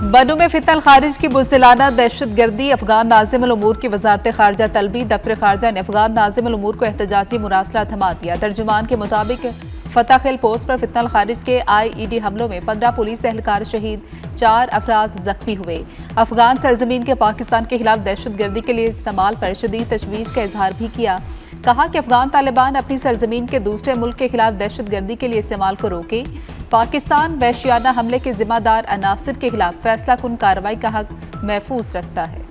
बनू में फितनल खारिज की बुज़दिलाना दहशतगर्दी। अफगान नाज़िम अल उमूर की वज़ारत खारजा तलबी। दफ्तर खारजा ने अफगान नाज़िम अल उमूर को एहतजाजी मुरासला थमा दिया। तर्जुमान के मुताबिक फतह खिल पोस्ट पर फितनल खारिज के IED हमलों में 15 पुलिस एहलकार शहीद, 4 अफराद जख्मी हुए। अफगान सरजमीन के पाकिस्तान के खिलाफ दहशतगर्दी के लिए इस्तेमाल पर शदीद तशवीश का इजहार भी किया। कहा कि अफगान तालिबान अपनी सरजमीन के दूसरे मुल्क के खिलाफ दहशतगर्दी के लिए इस्तेमाल को रोके। पाकिस्तान वहशियाना हमले के जिम्मेदार अनासिर के खिलाफ फैसला कुन कार्रवाई का हक महफूज रखता है।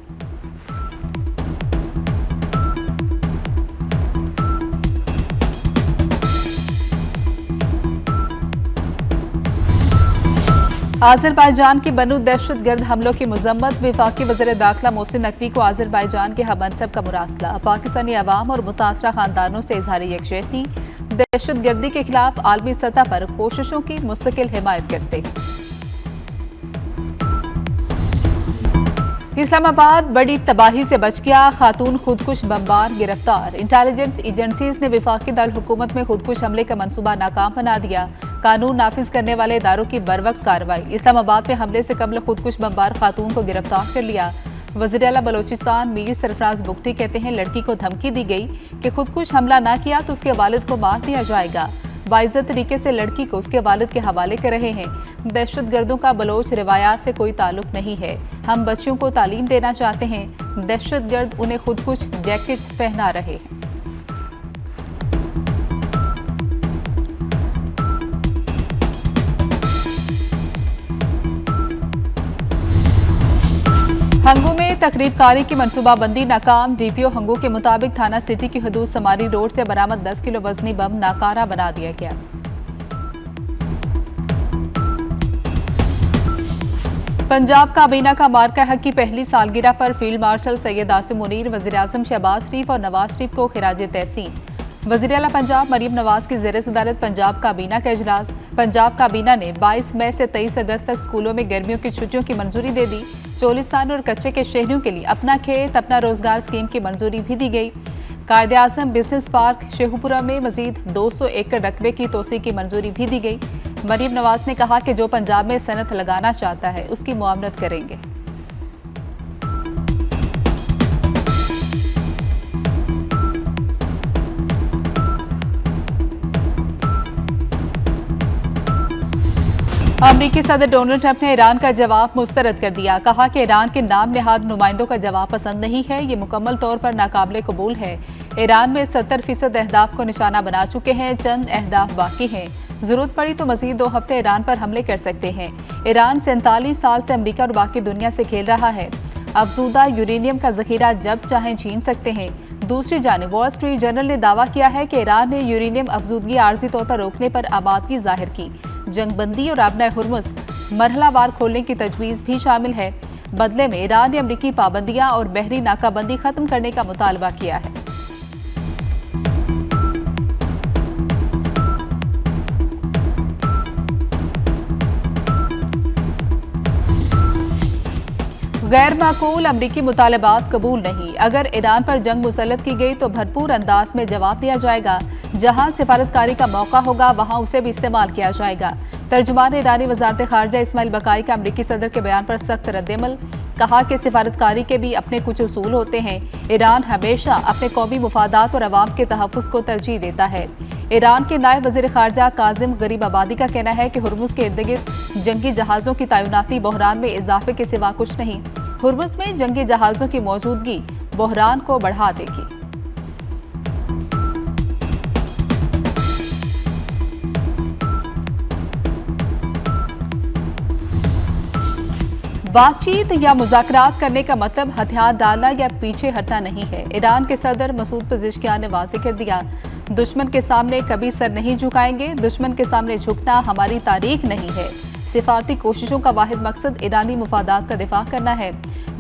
आज़रबाईजान की बनू दहशतगर्द हमलों की मजम्मत। वफाकी वज़ीर दाखिला मोहसिन नकवी को आज़रबाईजान के हमनसब का मुरासला। पाकिस्तानी अवाम और मुतासरा खानदानों से इजहार यकजहती। दहशतगर्दी के खिलाफ आलमी सतह पर कोशिशों की मुस्तकिल हिमायत करते हैं। इस्लामाबाद बड़ी तबाही से बच गया। खातून खुदकुश बमबार गिरफ्तार। इंटेलिजेंस एजेंसीज ने वफाकी दारुल हुकूमत में खुदकुश हमले का मंसूबा नाकाम बना दिया। कानून नाफिज करने वाले इदारों की बरवक्त कार्रवाई। इस्लामाबाद में हमले से कबल खुदकुश बमबार खातून को गिरफ्तार कर लिया। वज़ीर आला बलोचिस्तान मीर सरफराज बुगटी कहते हैं, लड़की को धमकी दी गई कि खुदकुश हमला ना किया तो उसके वालिद को मार दिया जाएगा। बाइज्जत तरीके से लड़की को उसके वालिद के हवाले कर रहे हैं। दहशतगर्दों का बलोच रिवायात से कोई ताल्लुक नहीं है। हम बच्चियों को तालीम देना चाहते हैं। दहशतगर्द उन्हें खुदकुश जैकेट्स पहना रहे हैं। हंगू में तकरीबकारी की मनसूबाबंदी नाकाम। DPO हंगू के मुताबिक थाना सिटी की हदूद समारी रोड से बरामद 10 किलो वजनी बम नाकारा बना दिया गया। पंजाब काबीना का मार्का हक की पहली सालगिरह पर फील्ड मार्शल सैयद आसिम मुनीर, वज़ीर आज़म शहबाज शरीफ और नवाज शरीफ को खिराज तहसीन। वज़ीर आला पंजाब मरीम नवाज की ज़ेर सदारत पंजाब काबीना का इजलास। पंजाब काबीना ने 22 मई से 23 अगस्त तक स्कूलों में गर्मियों की छुट्टियों की मंजूरी दे दी। चोलिस्तान और कच्चे के शहरियों के लिए अपना खेत अपना रोजगार स्कीम की मंजूरी भी दी गई। कायदे आज़म बिजनेस पार्क शेखुपुरा में मजीद 200 एकड़ रकबे की तोसी की मंजूरी भी दी गई। मरीम नवाज ने कहा कि जो पंजाब में सनत लगाना चाहता है उसकी मुआवनत करेंगे। अमरीकी सदर डोनाल्ड ट्रंप ने ईरान का जवाब मुस्तरद कर दिया। कहा कि ईरान के नाम निहाद नुमाइंदों का जवाब पसंद नहीं है, ये मुकम्मल तौर पर नाकाबिले कबूल है। ईरान में 70% अहदाफ को निशाना बना चुके हैं, चंद अहदाफ बाकी हैं। जरूरत पड़ी तो मजीद 2 हफ्ते ईरान पर हमले कर सकते हैं। ईरान 47 साल से अमरीका और बाकी दुनिया से खेल रहा है। अफजूदा यूरेनियम का जखीरा जब चाहें छीन सकते हैं। दूसरी जानिब वॉल स्ट्रीट जर्नल ने दावा किया है कि ईरान ने यूरेनियम अफजूदगी आर्जी तौर पर रोकने पर आबादगी जाहिर की। जंगबंदी और आबना हुर्मुज़ मरहलावार खोलने की तजवीज़ भी शामिल है। बदले में ईरान ने अमरीकी पाबंदियां और बहरी नाकाबंदी खत्म करने का मुतालबा किया है। गैर माकूल अमरीकी मुतालबात कबूल नहीं। अगर ईरान पर जंग मुसल्लत की गई तो भरपूर अंदाज में जवाब दिया जाएगा। जहां सिफारतकारी का मौका होगा वहां उसे भी इस्तेमाल किया जाएगा। तर्जुमान ईरानी वज़ारत खारजा इस्माइल बकाई का अमरीकी सदर के बयान पर सख्त रद्दअमल। कहा कि सिफारतकारी के भी अपने कुछ उसूल होते हैं। ईरान हमेशा अपने कौमी मुफादात और अवाम के तहफ़्फ़ुज़ को तरजीह देता है। ईरान के नायब वज़ीर खारजा काजिम गरीब आबादी का कहना है कि हुर्मुज़ के इर्द गिर्द जंगी जहाज़ों की तैनाती बहरान में इजाफे के सिवा कुछ नहीं। हुर्मुज़ में जंगी जहाज़ों की मौजूदगी बहरान को बढ़ा देगी। बातचीत या मुज़ाकरात करने का मतलब हथियार डालना या पीछे हटना नहीं है। ईरान के सदर मसूद पेज़ेश्कियान ने वाज़ेह कर दिया, दुश्मन के सामने कभी सर नहीं झुकाएंगे। दुश्मन के सामने झुकना हमारी तारीख नहीं है। सिफारती कोशिशों का वाहिद मकसद ईरानी मुफादात का दिफा करना है।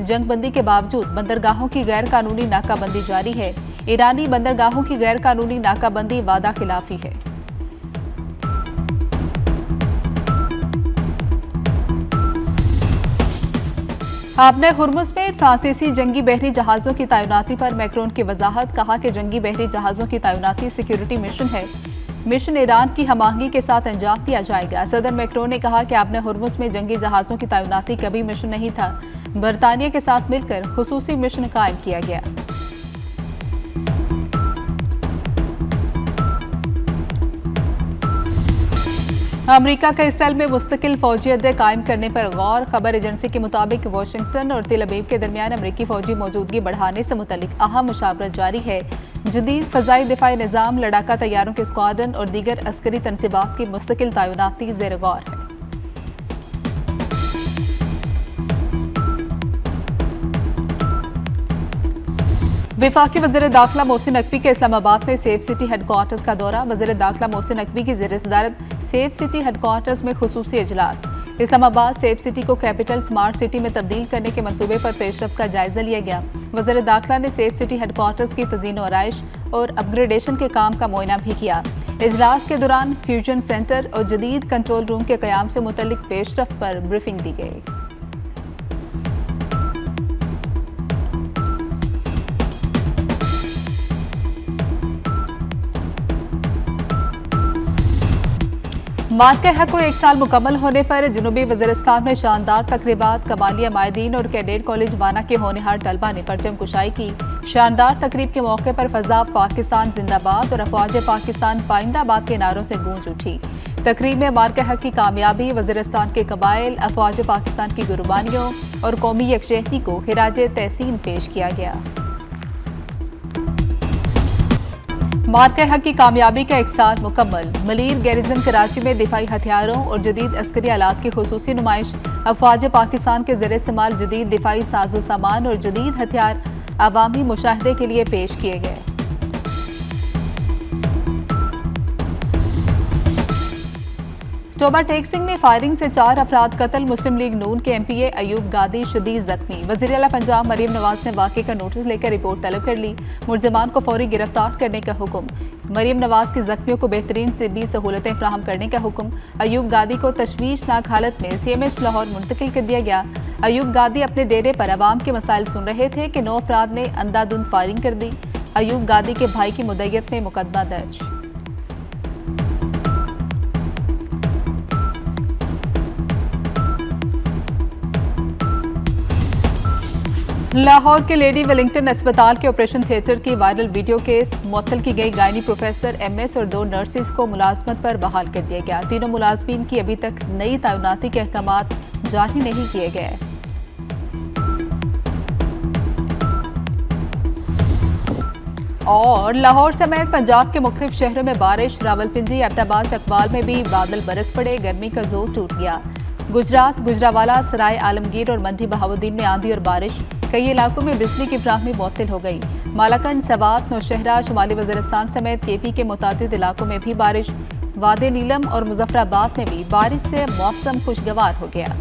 जंगबंदी के बावजूद बंदरगाहों की गैर कानूनी नाकाबंदी जारी है। ईरानी बंदरगाहों की गैर कानूनी नाकाबंदी वादा खिलाफी है। आपने हुर्मुज़ में फ्रांसीसी जंगी बहरी जहाज़ों की तैनाती पर मैक्रोन की वजाहत। कहा कि जंगी बहरी जहाज़ों की तैनाती सिक्योरिटी मिशन है। मिशन ईरान की हमाहंगी के साथ अंजाम दिया जाएगा। सदर मैक्रोन ने कहा कि आपने हुर्मुज में जंगी जहाजों की तैनाती कभी मिशन नहीं था, बरतानिया के साथ मिलकर खुसूसी मिशन कायम किया गया। अमेरिका का इसराइल में मुस्तकिल फौजी अड्डे कायम करने पर गौर। खबर एजेंसी के मुताबिक वाशिंगटन और तेल अवीव के दरमियान अमेरिकी फौजी मौजूदगी बढ़ाने से मुतल्लिक अहम मुशावरत जारी है। जदीद फजाई दिफाई निज़ाम, लड़ाका तैयारों के स्क्वाड्रन और दीगर अस्करी तनसीबात की मुस्तकिल तैनाती ज़ेर गौर है। वफाकी वज़ीर दाखिला मोहसिन नकवी के इस्लामाबाद में सेफ सिटी हेडक्वार्टर्स का दौरा। वज़ीर दाखिला मोहसिन नकवी की ज़ेर सदारत सेफ सिटी हेडक्वार्टर्स में खुसूसी इजलास। इस्लामाबाद सेफ सिटी को कैपिटल स्मार्ट सिटी में तब्दील करने के मंसूबे पर पेशरफ्त का जायजा लिया गया। वज़ीर दाखिला ने सेफ सिटी हेडक्वार्टर्स की तज़ीन और आराइश और अपग्रेडेशन के काम का मुआयना भी किया। इजलास के दौरान फ्यूजन सेंटर और जदीद कंट्रोल रूम के क़याम से मुतल्लिक पेशरफ्त पर ब्रीफिंग दी गई। मार्के हक को 1 साल मुकम्मल होने पर जनूबी वज़ीरिस्तान में शानदार तकरीबात। कमालिया माहिदीन और कैडेट कॉलेज वाना के होनहार तलबा ने परचम कुशाई की। शानदार तकरीब के मौके पर फजा पाकिस्तान जिंदाबाद और अफवाज पाकिस्तान पाइंदाबाद के नारों से गूंज उठी। तकरीब में मार्के हक की कामयाबी, वज़ीरिस्तान के कबाइल, अफवाज पाकिस्तान की कुर्बानियों और कौमी यकजहती को खिराज तहसीन पेश किया गया। मार्के हक की कामयाबी का 1 साल मुकम्मल। मलीर गैरिजन कराची में दिफाई हथियारों और जदीद अस्करी आलात की खुसूसी नुमाइश। अफवाज पाकिस्तान के ज़रिए इस्तेमाल जदीद दिफाई साजो सामान और जदीद हथियार अवामी मुशाहदे के लिए पेश किए गए। टोबा टेक्सिंग में फायरिंग से 4 अफराद कत्ल। मुस्लिम लीग नून के MPA अयूब गादी शदीद जख्मी। वज़ीर आला पंजाब मरीम नवाज ने वाक़े का नोटिस लेकर रिपोर्ट तलब कर ली। मुलजमान को फौरी गिरफ्तार करने का हुक्म। मरीम नवाज की जख्मियों को बेहतरीन तिब्बी सहूलतें फराहम करने का हुक्म। अयूब गादी को तशवीशनाक हालत में CMH लाहौर मुंतकिल कर दिया गया। अयूब गादी अपने डेरे पर अवाम के मसाइल सुन रहे थे कि 9 अफराद ने अंधाधुंध फायरिंग कर दी। अयूब गादी के भाई की मुद्दत में मुकदमा दर्ज। लाहौर के लेडी वेलिंगटन अस्पताल के ऑपरेशन थिएटर की वायरल वीडियो केस। मुअत्तल की गई गायनी प्रोफेसर MS और 2 नर्सिस को मुलाजमत पर बहाल कर दिया गया। तीनों मुलाजमीन की अभी तक नई तैनाती के अहकामात जारी नहीं किए गए। और लाहौर समेत पंजाब के मुख्तलिफ शहरों में बारिश। रावलपिंडी, एबटाबाद, चकवाल में भी बादल बरस पड़े। गर्मी का जोर टूट गया। गुजरात, गुजरावाला, सराय आलमगीर और मंडी बहाउद्दीन में आंधी और बारिश। कई इलाकों में बिजली की फ्राहमी मुअत्तल हो गई। मालाकंड, सवात, नौशहरा, शुमाली वज़ीरिस्तान समेत KP के मुतादिद इलाकों में भी बारिश। वादे नीलम और मुजफ्फराबाद में भी बारिश से मौसम खुशगवार हो गया।